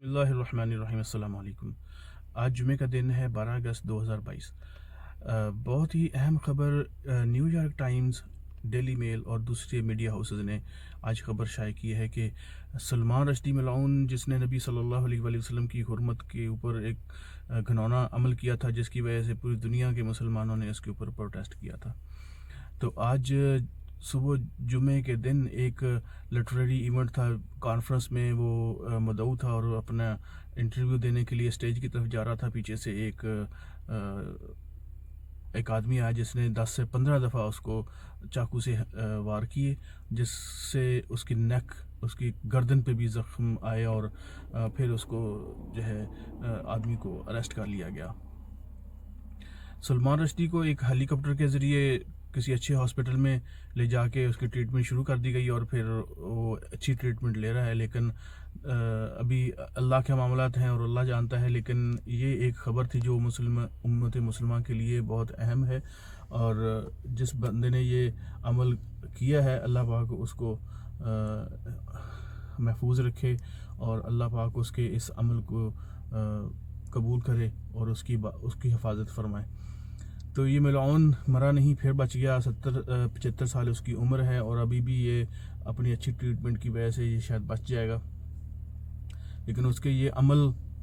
اللہ الرحمن الرحیم السلام علیکم۔ آج جمعہ کا دن ہے 12 اگست 2022۔ بہت ہی اہم خبر new York Times, Daily Mail اور دوسرے میڈیا ہاؤسز نے آج خبر شائع کی ہے کہ سلمان رشدی ملعون، جس نے نبی صلی اللہ علیہ وآلہ وسلم کی حرمت کے اوپر ایک گھناؤنا عمل کیا تھا، جس کی وجہ سے پوری دنیا کے مسلمانوں نے اس کے اوپر پروٹیسٹ کیا تھا، تو آج صبح جمعے کے دن ایک لٹریری ایونٹ تھا، کانفرنس میں وہ مدعو تھا اور اپنا انٹرویو دینے کے لیے اسٹیج کی طرف جا رہا تھا۔ پیچھے سے ایک آدمی آیا جس نے 10 سے 15 دفعہ اس کو چاقو سے وار کیے، جس سے اس کی نیک، اس کی گردن پہ بھی زخم آئے اور پھر اس کو جو ہے آدمی کو اریسٹ کر لیا گیا۔ سلمان رشدی کو ایک ہیلی کاپٹر کے ذریعے کسی اچھے ہاسپٹل میں لے جا کے اس کی ٹریٹمنٹ شروع کر دی گئی اور پھر وہ اچھی ٹریٹمنٹ لے رہا ہے، لیکن ابھی اللہ کے معاملات ہیں اور اللہ جانتا ہے، لیکن یہ ایک خبر تھی جو امت مسلمہ کے لیے بہت اہم ہے، اور جس بندے نے یہ عمل کیا ہے اللہ پاک اس کو محفوظ رکھے اور اللہ پاک اس کے اس عمل کو قبول کرے اور اس کی حفاظت فرمائے۔ تو یہ ملعون مرا نہیں، پھر بچ گیا۔ 75 سال اس کی عمر ہے اور ابھی بھی یہ اپنی اچھی ٹریٹمنٹ کی وجہ سے یہ شاید بچ جائے گا، لیکن اس کے یہ عمل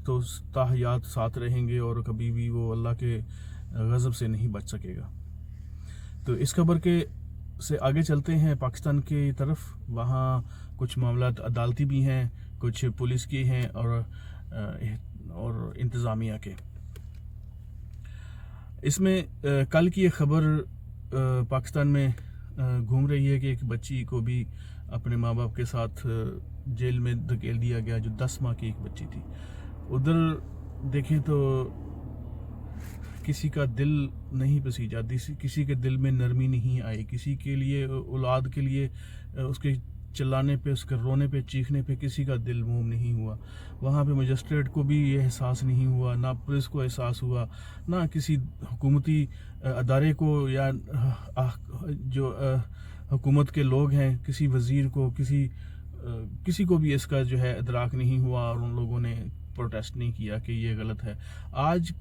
تو تا حیات ساتھ رہیں گے اور کبھی بھی وہ اللہ کے غضب سے نہیں بچ سکے گا۔ تو اس خبر سے آگے چلتے ہیں پاکستان کی طرف۔ وہاں کچھ معاملات عدالتی بھی ہیں، کچھ پولیس کی ہیں اور انتظامیہ کے۔ اس میں کل کی ایک خبر پاکستان میں گھوم رہی ہے کہ ایک بچی کو بھی اپنے ماں باپ کے ساتھ جیل میں دھکیل دیا گیا، جو 10 ماہ کی ایک بچی تھی۔ ادھر دیکھیں تو کسی کا دل نہیں پسیجا، کسی کے دل میں نرمی نہیں آئی، کسی کے لیے اولاد کے لیے اس کے چلانے پہ، اس کے رونے پہ، چیخنے پہ کسی کا دل موم نہیں ہوا۔ وہاں پہ مجسٹریٹ کو بھی یہ احساس نہیں ہوا، نہ پولیس کو احساس ہوا، نہ کسی حکومتی ادارے کو، یا جو حکومت کے لوگ ہیں، کسی وزیر کو، کسی کو بھی اس کا جو ہے ادراک نہیں ہوا، اور ان لوگوں نے پروٹیسٹ نہیں کیا کہ یہ غلط ہے۔ آج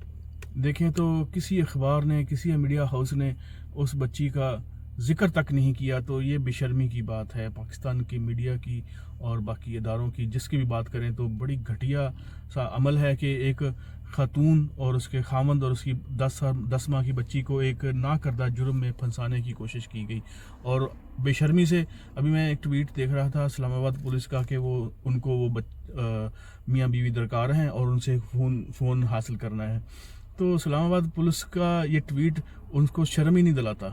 دیکھیں تو کسی اخبار نے، کسی میڈیا ہاؤس نے اس بچی کا ذکر تک نہیں کیا، تو یہ بے شرمی کی بات ہے پاکستان کی میڈیا کی اور باقی اداروں کی۔ جس کی بھی بات کریں تو بڑی گھٹیا سا عمل ہے کہ ایک خاتون اور اس کے خامند اور اس کی 10 ماہ کی بچی کو ایک ناکردہ جرم میں پھنسانے کی کوشش کی گئی، اور بے شرمی سے ابھی میں ایک ٹویٹ دیکھ رہا تھا اسلام آباد پولیس کا کہ ان کو میاں بیوی درکار ہیں اور ان سے فون حاصل کرنا ہے۔ تو اسلام آباد پولیس کا یہ ٹویٹ ان کو شرم ہی نہیں دلاتا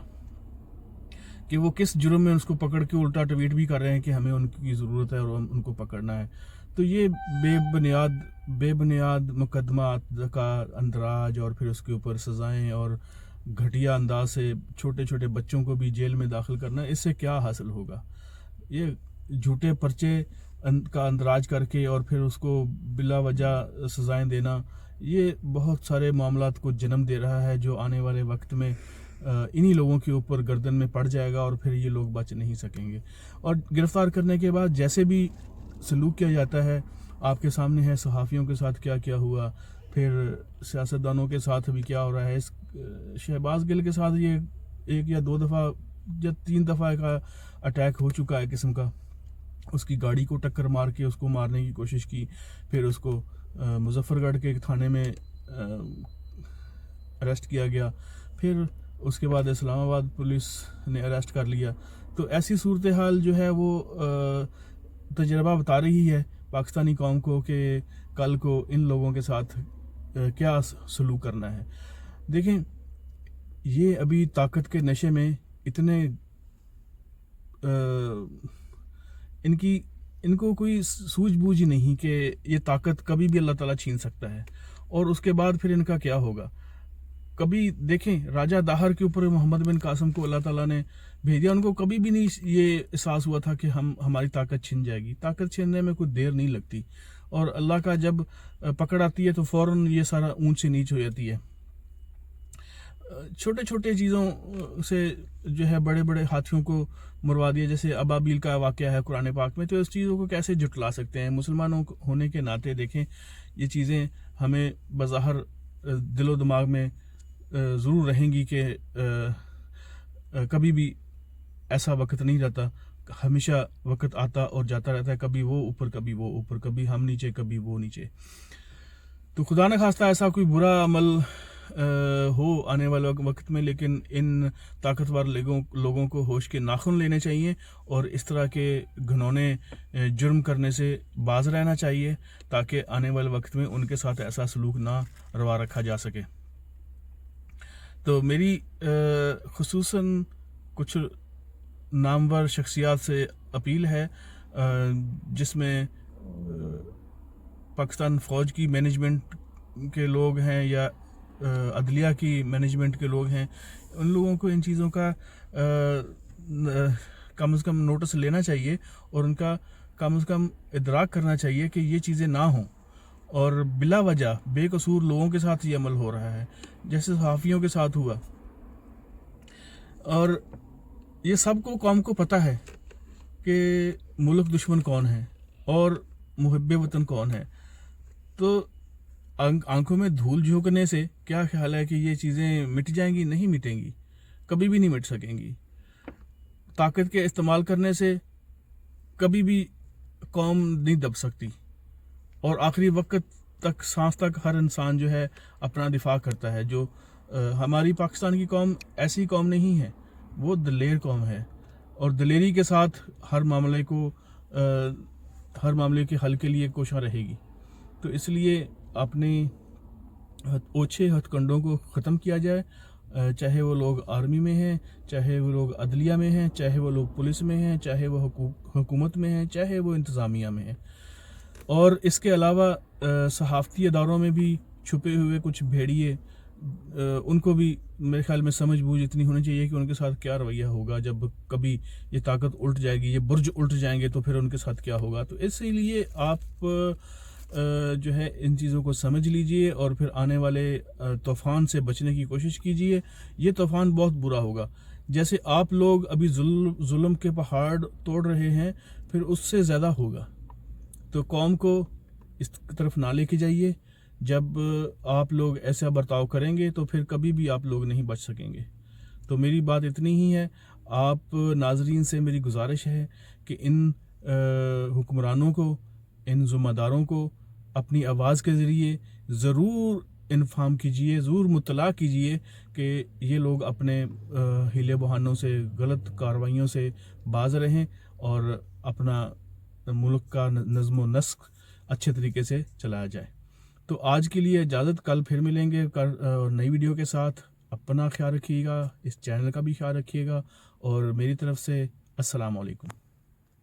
کہ وہ کس جرم میں اس کو پکڑ کے الٹا ٹویٹ بھی کر رہے ہیں کہ ہمیں ان کی ضرورت ہے اور ان کو پکڑنا ہے۔ تو یہ بے بنیاد مقدمات کا اندراج اور پھر اس کے اوپر سزائیں اور گھٹیا انداز سے چھوٹے چھوٹے بچوں کو بھی جیل میں داخل کرنا، اس سے کیا حاصل ہوگا؟ یہ جھوٹے پرچے کا اندراج کر کے اور پھر اس کو بلا وجہ سزائیں دینا، یہ بہت سارے معاملات کو جنم دے رہا ہے جو آنے والے وقت میں انہی لوگوں کے اوپر گردن میں پڑ جائے گا اور پھر یہ لوگ بچ نہیں سکیں گے۔ اور گرفتار کرنے کے بعد جیسے بھی سلوک کیا جاتا ہے آپ کے سامنے ہے، صحافیوں کے ساتھ کیا ہوا، پھر سیاستدانوں کے ساتھ بھی کیا ہو رہا ہے۔ شہباز گل کے ساتھ یہ 1 یا 2 دفعہ یا 3 دفعہ کا اٹیک ہو چکا ہے قسم کا، اس کی گاڑی کو ٹکر مار کے اس کو مارنے کی کوشش کی، پھر اس کو مظفر گڑھ کے تھانے میں اریسٹ کیا گیا، پھر اس کے بعد اسلام آباد پولیس نے اریسٹ کر لیا۔ تو ایسی صورتحال جو ہے وہ تجربہ بتا رہی ہے پاکستانی قوم کو کہ کل کو ان لوگوں کے ساتھ کیا سلوک کرنا ہے۔ دیکھیں، یہ ابھی طاقت کے نشے میں اتنے ان کو کوئی سوجھ بوجھ نہیں کہ یہ طاقت کبھی بھی اللہ تعالیٰ چھین سکتا ہے، اور اس کے بعد پھر ان کا کیا ہوگا۔ کبھی دیکھیں راجہ داہر کے اوپر محمد بن قاسم کو اللہ تعالیٰ نے بھیجا، ان کو کبھی بھی نہیں یہ احساس ہوا تھا کہ ہماری طاقت چھن جائے گی۔ طاقت چھننے میں کوئی دیر نہیں لگتی، اور اللہ کا جب پکڑ آتی ہے تو فوراً یہ سارا اونچ سے نیچ ہو جاتی ہے۔ چھوٹے چھوٹے چیزوں سے جو ہے بڑے بڑے ہاتھیوں کو مروا دیا. جیسے ابابیل کا واقعہ ہے قرآن پاک میں, تو اس چیزوں کو کیسے جھٹلا سکتے ہیں؟ مسلمانوں ہونے کے ناطے دیکھیں یہ چیزیں ہمیں بظاہر دل و دماغ میں ضرور رہیں گی کہ کبھی بھی ایسا وقت نہیں رہتا, ہمیشہ وقت آتا اور جاتا رہتا ہے, کبھی وہ اوپر کبھی وہ اوپر, کبھی ہم نیچے کبھی وہ نیچے. تو خدا نہ خواستہ ایسا کوئی برا عمل ہو آنے والے وقت میں, لیکن ان طاقتور لوگوں کو ہوش کے ناخن لینے چاہیے اور اس طرح کے گھنونے جرم کرنے سے باز رہنا چاہیے تاکہ آنے والے وقت میں ان کے ساتھ ایسا سلوک نہ روا رکھا جا سکے. تو میری خصوصاً کچھ نامور شخصیات سے اپیل ہے جس میں پاکستان فوج کی مینجمنٹ کے لوگ ہیں یا عدلیہ کی مینجمنٹ کے لوگ ہیں, ان لوگوں کو ان چیزوں کا کم از کم نوٹس لینا چاہیے اور ان کا کم از کم ادراک کرنا چاہیے کہ یہ چیزیں نہ ہوں. اور بلا وجہ بے قصور لوگوں کے ساتھ یہ عمل ہو رہا ہے جیسے صحافیوں کے ساتھ ہوا, اور یہ سب کو قوم کو پتہ ہے کہ ملک دشمن کون ہے اور محب وطن کون ہے. تو آنکھوں میں دھول جھونکنے سے کیا خیال ہے کہ یہ چیزیں مٹ جائیں گی؟ نہیں مٹیں گی, کبھی بھی نہیں مٹ سکیں گی. طاقت کے استعمال کرنے سے کبھی بھی قوم نہیں دب سکتی, اور آخری وقت تک سانس تک ہر انسان جو ہے اپنا دفاع کرتا ہے. جو ہماری پاکستان کی قوم ایسی قوم نہیں ہے, وہ دلیر قوم ہے اور دلیری کے ساتھ ہر معاملے کے حل کے لیے کوشاں رہے گی. تو اس لیے اپنے اوچھے ہتھ کنڈوں کو ختم کیا جائے, چاہے وہ لوگ آرمی میں ہیں, چاہے وہ لوگ عدلیہ میں ہیں, چاہے وہ لوگ پولیس میں ہیں, چاہے وہ حکومت میں ہیں, چاہے وہ انتظامیہ میں ہیں. اور اس کے علاوہ صحافتی اداروں میں بھی چھپے ہوئے کچھ بھیڑیے, ان کو بھی میرے خیال میں سمجھ بوجھ اتنی ہونی چاہیے کہ ان کے ساتھ کیا رویہ ہوگا جب کبھی یہ طاقت الٹ جائے گی, یہ برج الٹ جائیں گے تو پھر ان کے ساتھ کیا ہوگا. تو اسی لیے آپ جو ہے ان چیزوں کو سمجھ لیجئے اور پھر آنے والے طوفان سے بچنے کی کوشش کیجئے. یہ طوفان بہت برا ہوگا. جیسے آپ لوگ ابھی ظلم کے پہاڑ توڑ رہے ہیں, پھر اس سے زیادہ ہوگا. تو قوم کو اس طرف نہ لے کے جائیے. جب آپ لوگ ایسا برتاؤ کریں گے تو پھر کبھی بھی آپ لوگ نہیں بچ سکیں گے. تو میری بات اتنی ہی ہے. آپ ناظرین سے میری گزارش ہے کہ ان حکمرانوں کو, ان ذمہ داروں کو اپنی آواز کے ذریعے ضرور انفارم کیجئے, ضرور مطلع کیجئے کہ یہ لوگ اپنے ہیلے بہانوں سے, غلط کارروائیوں سے باز رہیں اور اپنا ملک کا نظم و نسق اچھے طریقے سے چلایا جائے. تو آج کے لیے اجازت, کل پھر ملیں گے نئی ویڈیو کے ساتھ. اپنا خیال رکھیے گا, اس چینل کا بھی خیال رکھیے گا, اور میری طرف سے السلام علیکم.